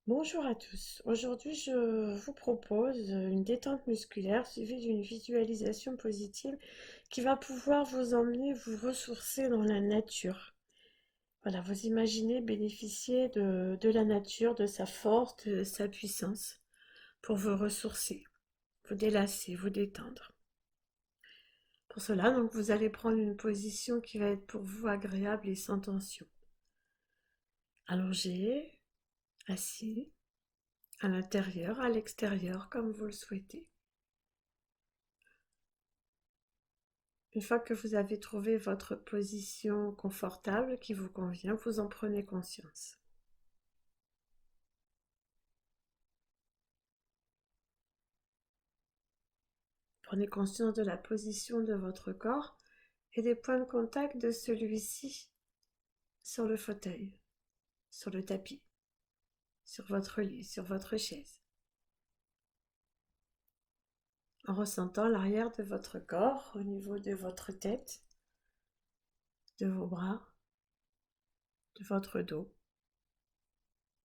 Bonjour à tous. Aujourd'hui, je vous propose une détente musculaire suivie d'une visualisation positive qui va pouvoir vous emmener vous ressourcer dans la nature. Voilà, vous imaginez bénéficier de la nature, de sa force, de sa puissance pour vous ressourcer, vous délasser, vous détendre. Pour cela, donc, vous allez prendre une position qui va être pour vous agréable et sans tension. Allongé, assis, à l'intérieur, à l'extérieur, comme vous le souhaitez. Une fois que vous avez trouvé votre position confortable qui vous convient, vous en prenez conscience. Prenez conscience de la position de votre corps et des points de contact de celui-ci sur le fauteuil, sur le tapis, sur votre lit, sur votre chaise. En ressentant l'arrière de votre corps au niveau de votre tête, de vos bras, de votre dos,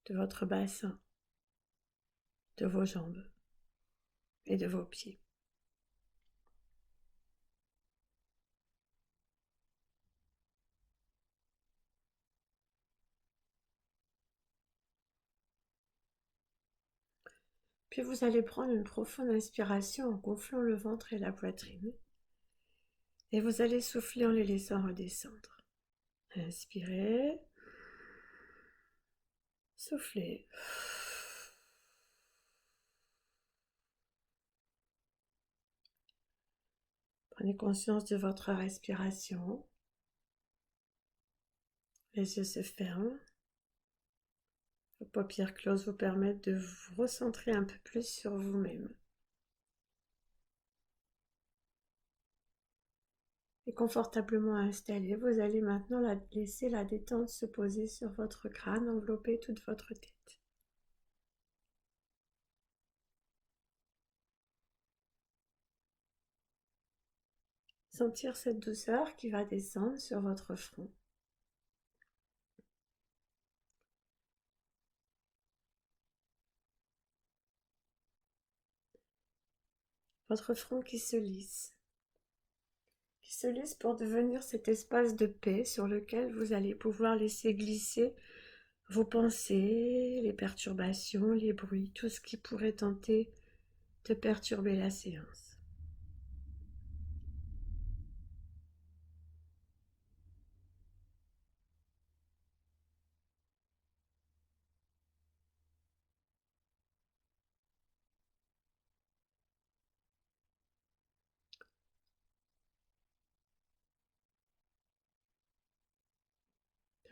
de votre bassin, de vos jambes et de vos pieds. Puis vous allez prendre une profonde inspiration en gonflant le ventre et la poitrine. Et vous allez souffler en les laissant redescendre. Inspirez. Soufflez. Prenez conscience de votre respiration. Les yeux se ferment. Vos paupières closes vous permettent de vous recentrer un peu plus sur vous-même. Et confortablement installé, vous allez maintenant laisser la détente se poser sur votre crâne, envelopper toute votre tête. Sentir cette douceur qui va descendre sur votre front. Votre front qui se lisse pour devenir cet espace de paix sur lequel vous allez pouvoir laisser glisser vos pensées, les perturbations, les bruits, tout ce qui pourrait tenter de perturber la séance.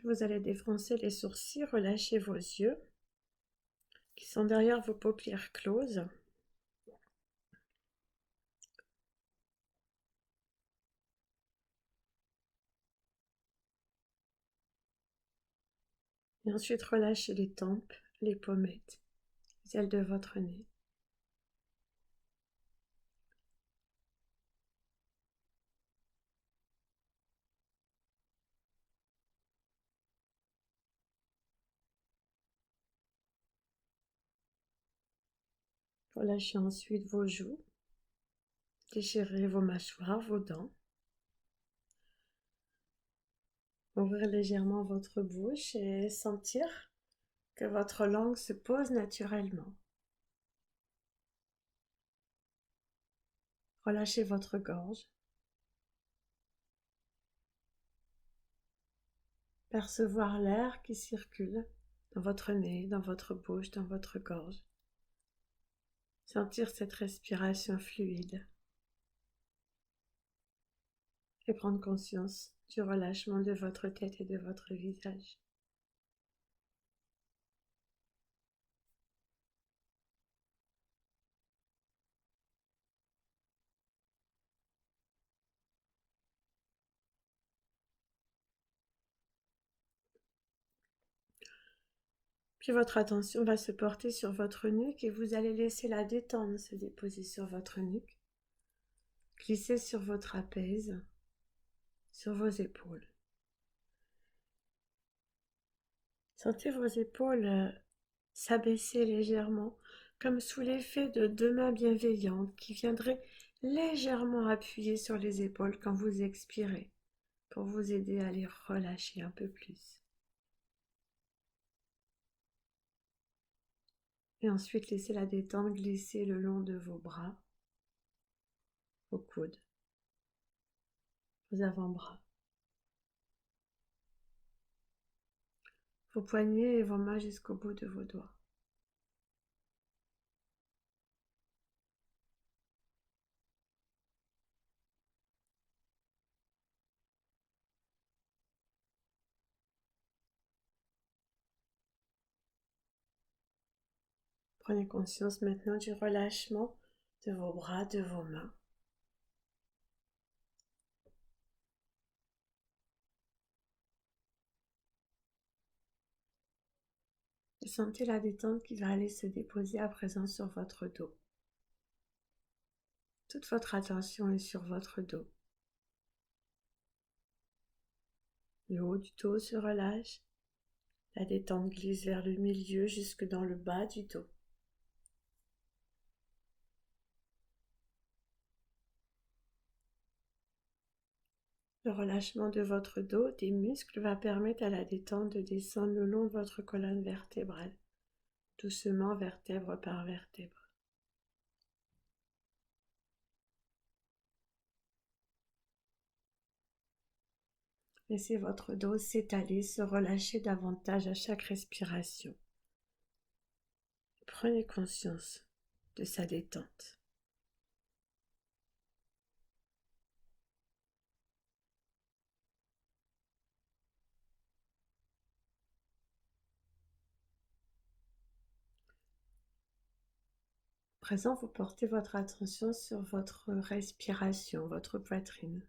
Vous allez défroncer les sourcils, relâcher vos yeux qui sont derrière vos paupières closes. Et ensuite relâchez les tempes, les pommettes, les ailes de votre nez. Relâchez ensuite vos joues, déchirez vos mâchoires, vos dents. Ouvrir légèrement votre bouche et sentir que votre langue se pose naturellement. Relâchez votre gorge. Percevoir l'air qui circule dans votre nez, dans votre bouche, dans votre gorge. Sentir cette respiration fluide. Et prendre conscience du relâchement de votre tête et de votre visage. Puis votre attention va se porter sur votre nuque et vous allez laisser la détente se déposer sur votre nuque. Glisser sur votre trapèze, sur vos épaules. Sentez vos épaules s'abaisser légèrement, comme sous l'effet de deux mains bienveillantes qui viendraient légèrement appuyer sur les épaules quand vous expirez, pour vous aider à les relâcher un peu plus. Et ensuite, laissez la détente glisser le long de vos bras, vos coudes, vos avant-bras, vos poignets et vos mains jusqu'au bout de vos doigts. Prenez conscience maintenant du relâchement de vos bras, de vos mains. Et sentez la détente qui va aller se déposer à présent sur votre dos. Toute votre attention est sur votre dos. Le haut du dos se relâche. La détente glisse vers le milieu jusque dans le bas du dos. Le relâchement de votre dos, des muscles, va permettre à la détente de descendre le long de votre colonne vertébrale, doucement vertèbre par vertèbre. Laissez votre dos s'étaler, se relâcher davantage à chaque respiration. Prenez conscience de sa détente. À présent, vous portez votre attention sur votre respiration, votre poitrine.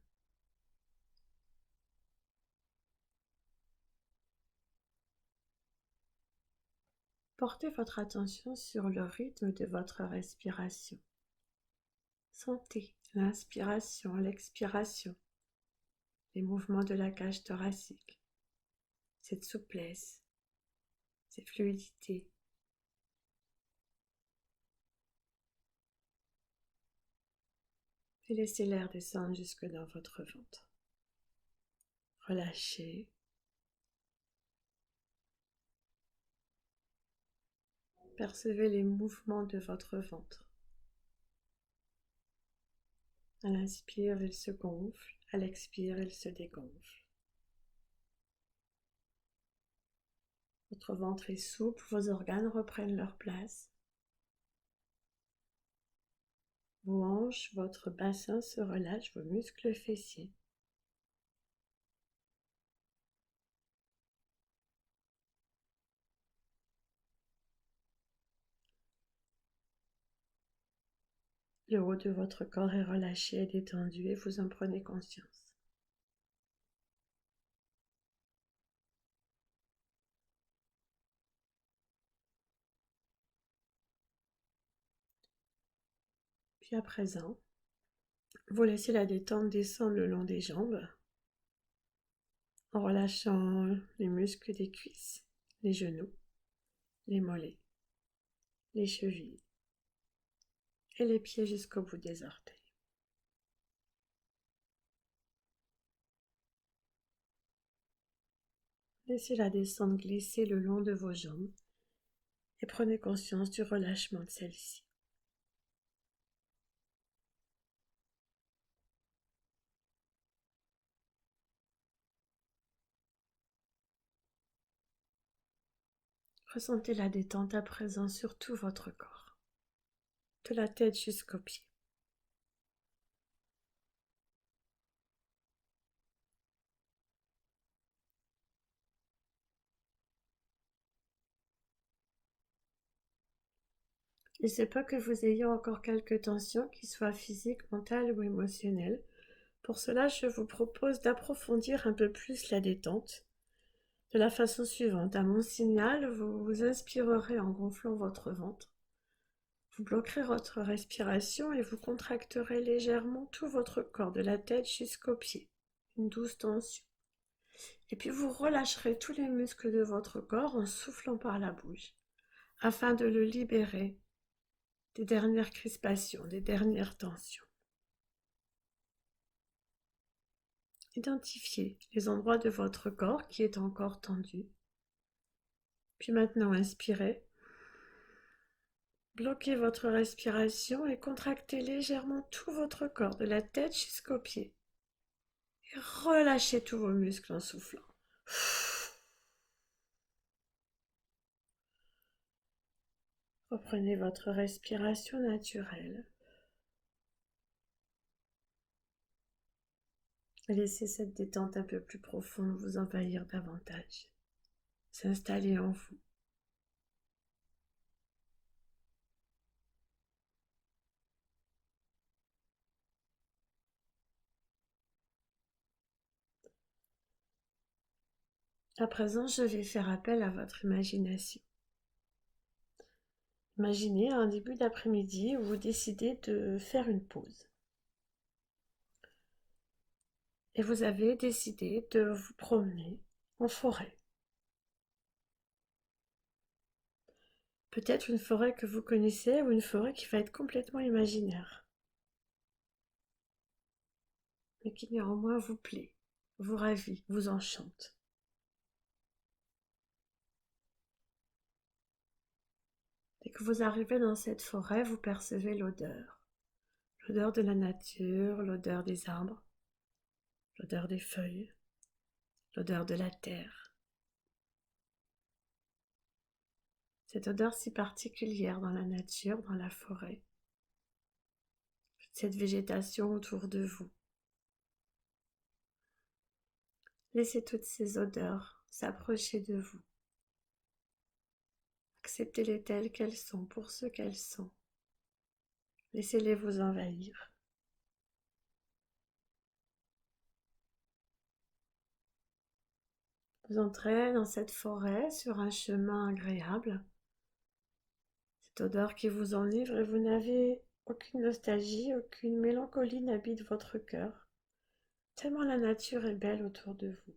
Portez votre attention sur le rythme de votre respiration. Sentez l'inspiration, l'expiration, les mouvements de la cage thoracique, cette souplesse, cette fluidité. Et laissez l'air descendre jusque dans votre ventre. Relâchez. Percevez les mouvements de votre ventre. À l'inspire, il se gonfle. À l'expire, il se dégonfle. Votre ventre est souple, vos organes reprennent leur place. Vos hanches, votre bassin se relâche, vos muscles fessiers. Le haut de votre corps est relâché et détendu et vous en prenez conscience. Puis à présent, vous laissez la détente descendre le long des jambes en relâchant les muscles des cuisses, les genoux, les mollets, les chevilles et les pieds jusqu'au bout des orteils. Laissez la descente glisser le long de vos jambes et prenez conscience du relâchement de celle-ci. Ressentez la détente à présent sur tout votre corps, de la tête jusqu'aux pieds. Il ne se peut que vous ayez encore quelques tensions, qu'ils soient physiques, mentales ou émotionnelles. Pour cela, je vous propose d'approfondir un peu plus la détente de la façon suivante. À mon signal, vous vous inspirerez en gonflant votre ventre. Vous bloquerez votre respiration et vous contracterez légèrement tout votre corps, de la tête jusqu'aux pieds. Une douce tension. Et puis vous relâcherez tous les muscles de votre corps en soufflant par la bouche. afin de le libérer des dernières crispations, des dernières tensions. Identifiez les endroits de votre corps qui est encore tendu. Puis maintenant, inspirez. Bloquez votre respiration et contractez légèrement tout votre corps, de la tête jusqu'aux pieds. Et relâchez tous vos muscles en soufflant. Reprenez votre respiration naturelle. Laissez cette détente un peu plus profonde vous envahir davantage, s'installer en vous. À présent, je vais faire appel à votre imagination. Imaginez un début d'après-midi où vous décidez de faire une pause. Et vous avez décidé de vous promener en forêt. Peut-être une forêt que vous connaissez ou une forêt qui va être complètement imaginaire, mais qui néanmoins vous plaît, vous ravit, vous enchante. Dès que vous arrivez dans cette forêt, vous percevez l'odeur. L'odeur de la nature, l'odeur des arbres, l'odeur des feuilles, l'odeur de la terre. Cette odeur si particulière dans la nature, dans la forêt. Cette végétation autour de vous. Laissez toutes ces odeurs s'approcher de vous. Acceptez-les telles qu'elles sont, pour ce qu'elles sont. Laissez-les vous envahir. Vous entrez dans cette forêt sur un chemin agréable. Cette odeur qui vous enivre et vous n'avez aucune nostalgie, aucune mélancolie n'habite votre cœur. Tellement la nature est belle autour de vous.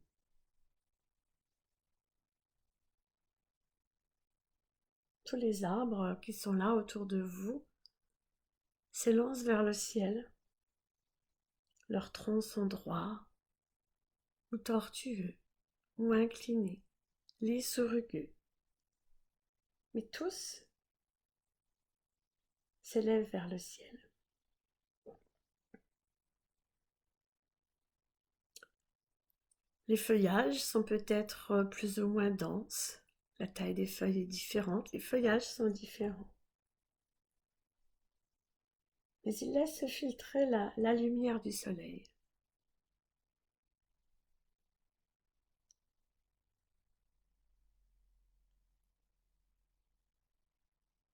Tous les arbres qui sont là autour de vous s'élancent vers le ciel. Leurs troncs sont droits ou tortueux ou inclinés, lisses ou rugueux. Mais tous s'élèvent vers le ciel. Les feuillages sont peut-être plus ou moins denses. La taille des feuilles est différente, les feuillages sont différents. Mais ils laissent filtrer la lumière du soleil.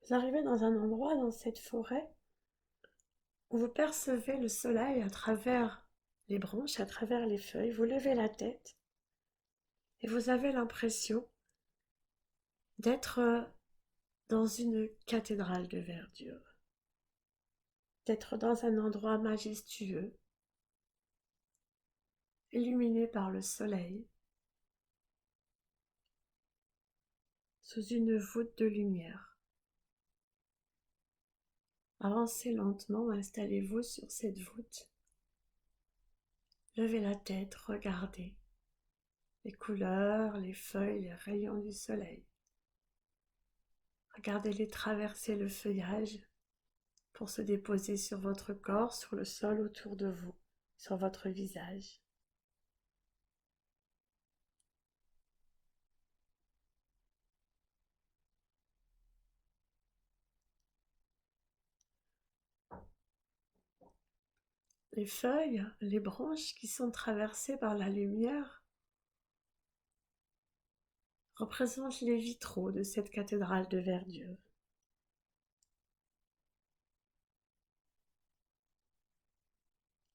Vous arrivez dans un endroit dans cette forêt où vous percevez le soleil à travers les branches, à travers les feuilles. Vous levez la tête et vous avez l'impression d'être dans une cathédrale de verdure, d'être dans un endroit majestueux, illuminé par le soleil, sous une voûte de lumière. Avancez lentement, installez-vous sur cette voûte. Levez la tête, regardez les couleurs, les feuilles, les rayons du soleil. Regardez-les traverser le feuillage pour se déposer sur votre corps, sur le sol autour de vous, sur votre visage. Les feuilles, les branches qui sont traversées par la lumière représentent les vitraux de cette cathédrale de verdure.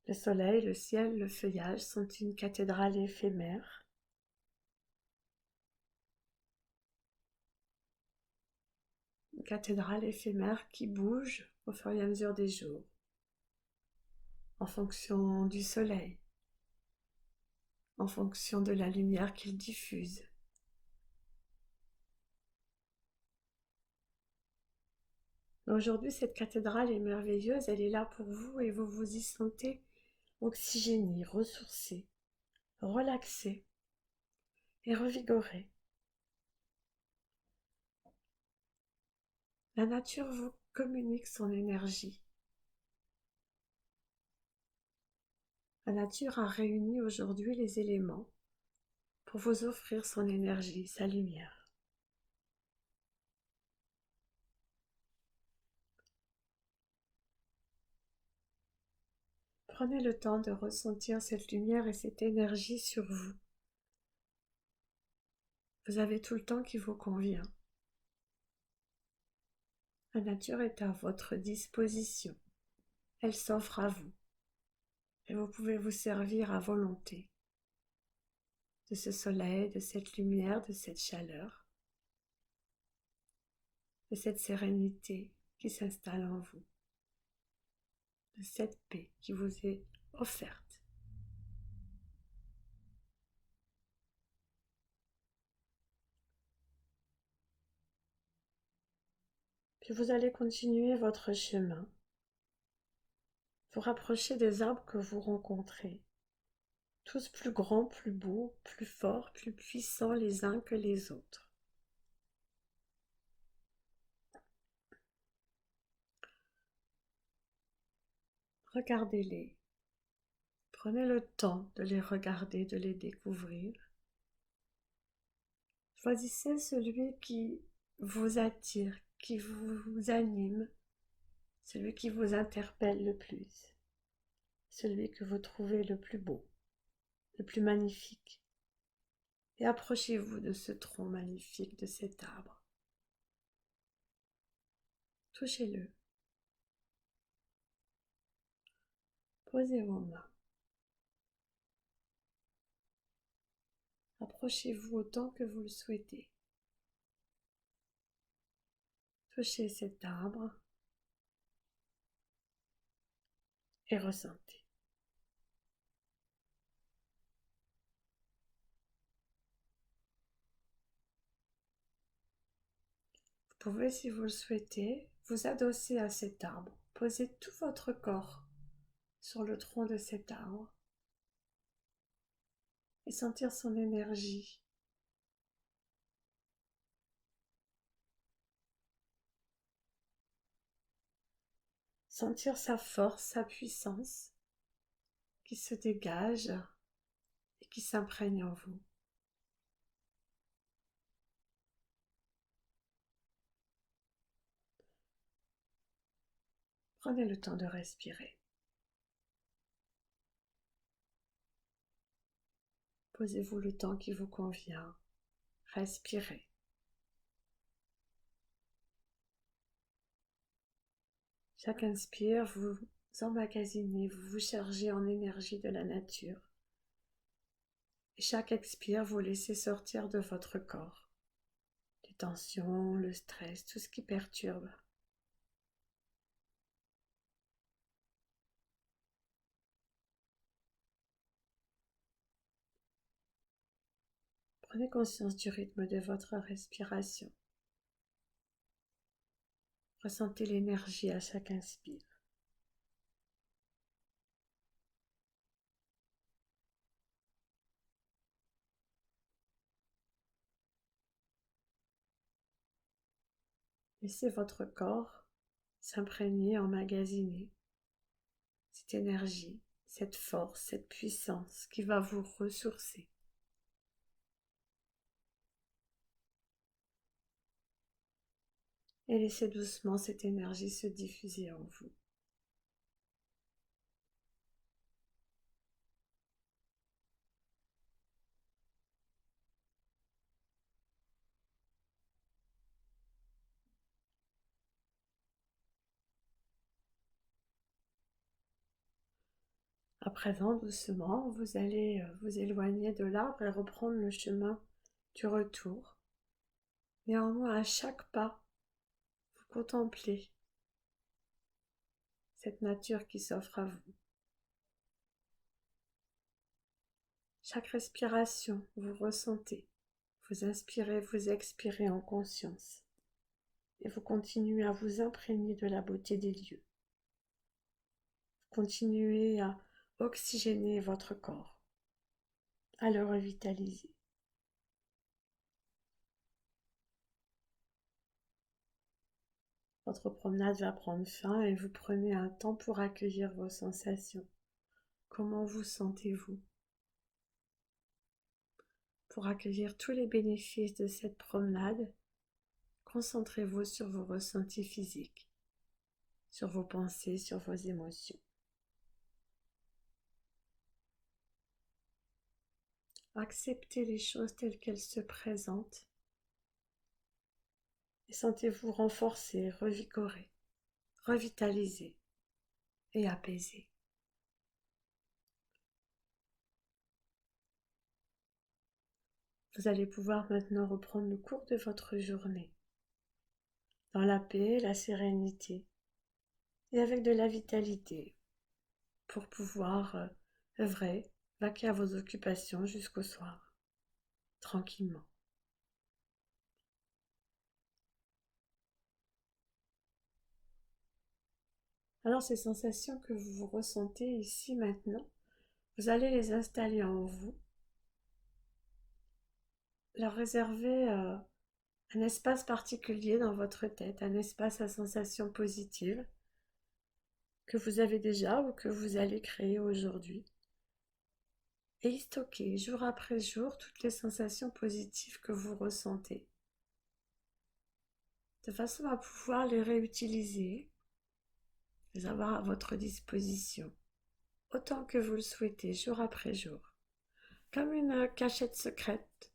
Le soleil, le ciel, le feuillage sont une cathédrale éphémère. Une cathédrale éphémère qui bouge au fur et à mesure des jours, en fonction du soleil, en fonction de la lumière qu'il diffuse. Aujourd'hui, cette cathédrale est merveilleuse, elle est là pour vous et vous vous y sentez oxygéné, ressourcé, relaxé et revigoré. La nature vous communique son énergie. La nature a réuni aujourd'hui les éléments pour vous offrir son énergie, sa lumière. Prenez le temps de ressentir cette lumière et cette énergie sur vous. Vous avez tout le temps qui vous convient. La nature est à votre disposition. Elle s'offre à vous. Et vous pouvez vous servir à volonté de ce soleil, de cette lumière, de cette chaleur, de cette sérénité qui s'installe en vous, de cette paix qui vous est offerte. Puis vous allez continuer votre chemin, vous rapprocher des arbres que vous rencontrez, tous plus grands, plus beaux, plus forts, plus puissants les uns que les autres. Regardez-les, prenez le temps de les regarder, de les découvrir. Choisissez celui qui vous attire, qui vous anime, celui qui vous interpelle le plus, celui que vous trouvez le plus beau, le plus magnifique. Et approchez-vous de ce tronc magnifique, de cet arbre. Touchez-le. Posez vos mains. Approchez-vous autant que vous le souhaitez. Touchez cet arbre et ressentez. Vous pouvez, si vous le souhaitez, vous adosser à cet arbre. Posez tout votre corps sur le tronc de cet arbre et sentir son énergie. Sentir sa force, sa puissance qui se dégage et qui s'imprègne en vous. Prenez le temps de respirer. Posez-vous le temps qui vous convient. Respirez. Chaque inspire, vous emmagasinez, vous vous chargez en énergie de la nature. Et chaque expire, vous laissez sortir de votre corps les tensions, le stress, tout ce qui perturbe. Prenez conscience du rythme de votre respiration. Ressentez l'énergie à chaque inspire. Laissez votre corps s'imprégner, emmagasiner cette énergie, cette force, cette puissance qui va vous ressourcer. Et laissez doucement cette énergie se diffuser en vous. À présent, doucement, vous allez vous éloigner de l'arbre et reprendre le chemin du retour. Néanmoins, à chaque pas, vous contemplez cette nature qui s'offre à vous. Chaque respiration, vous ressentez, vous inspirez, vous expirez en conscience. et vous continuez à vous imprégner de la beauté des lieux. Vous continuez à oxygéner votre corps, à le revitaliser. Votre promenade va prendre fin et vous prenez un temps pour accueillir vos sensations. Comment vous sentez-vous? Pour accueillir tous les bénéfices de cette promenade, concentrez-vous sur vos ressentis physiques, sur vos pensées, sur vos émotions. Acceptez les choses telles qu'elles se présentent et sentez-vous renforcé, revigoré, revitalisé et apaisé. Vous allez pouvoir maintenant reprendre le cours de votre journée dans la paix, la sérénité et avec de la vitalité pour pouvoir œuvrer, vaquer à vos occupations jusqu'au soir, tranquillement. Alors ces sensations que vous ressentez ici maintenant, vous allez les installer en vous, leur réserver un espace particulier dans votre tête, un espace à sensations positives que vous avez déjà ou que vous allez créer aujourd'hui. Et y stocker jour après jour toutes les sensations positives que vous ressentez, de façon à pouvoir les réutiliser, les avoir à votre disposition, autant que vous le souhaitez, jour après jour, comme une cachette secrète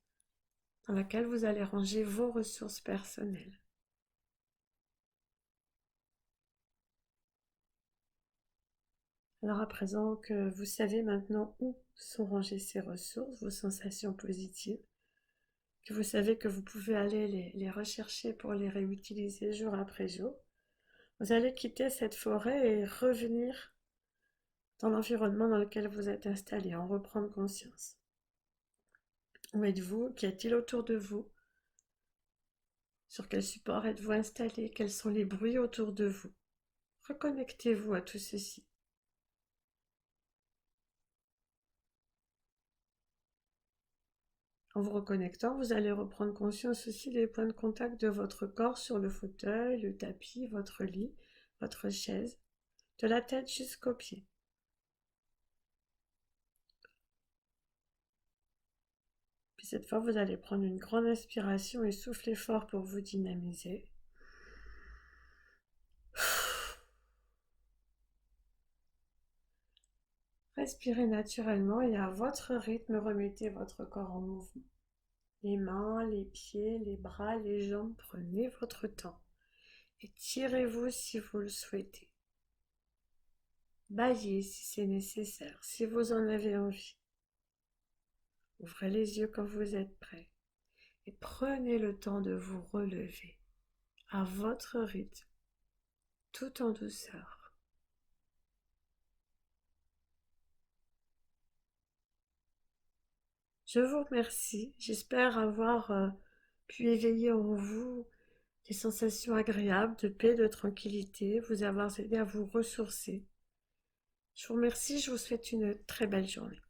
dans laquelle vous allez ranger vos ressources personnelles. Alors à présent que vous savez maintenant où sont rangées ces ressources, vos sensations positives, que vous savez que vous pouvez aller les rechercher pour les réutiliser jour après jour, vous allez quitter cette forêt et revenir dans l'environnement dans lequel vous êtes installé, en reprendre conscience. Où êtes-vous? Qu'y a-t-il autour de vous? Sur quel support êtes-vous installé? Quels sont les bruits autour de vous? Reconnectez-vous à tout ceci. En vous reconnectant, vous allez reprendre conscience aussi des points de contact de votre corps sur le fauteuil, le tapis, votre lit, votre chaise, de la tête jusqu'aux pieds. Puis cette fois, vous allez prendre une grande inspiration et souffler fort pour vous dynamiser. Respirez naturellement et à votre rythme, remettez votre corps en mouvement. Les mains, les pieds, les bras, les jambes, prenez votre temps. Étirez-vous si vous le souhaitez. Baillez si c'est nécessaire, si vous en avez envie. Ouvrez les yeux quand vous êtes prêt et prenez le temps de vous relever à votre rythme, tout en douceur. Je vous remercie, j'espère avoir pu éveiller en vous des sensations agréables de paix, de tranquillité, vous avoir aidé à vous ressourcer. Je vous remercie, je vous souhaite une très belle journée.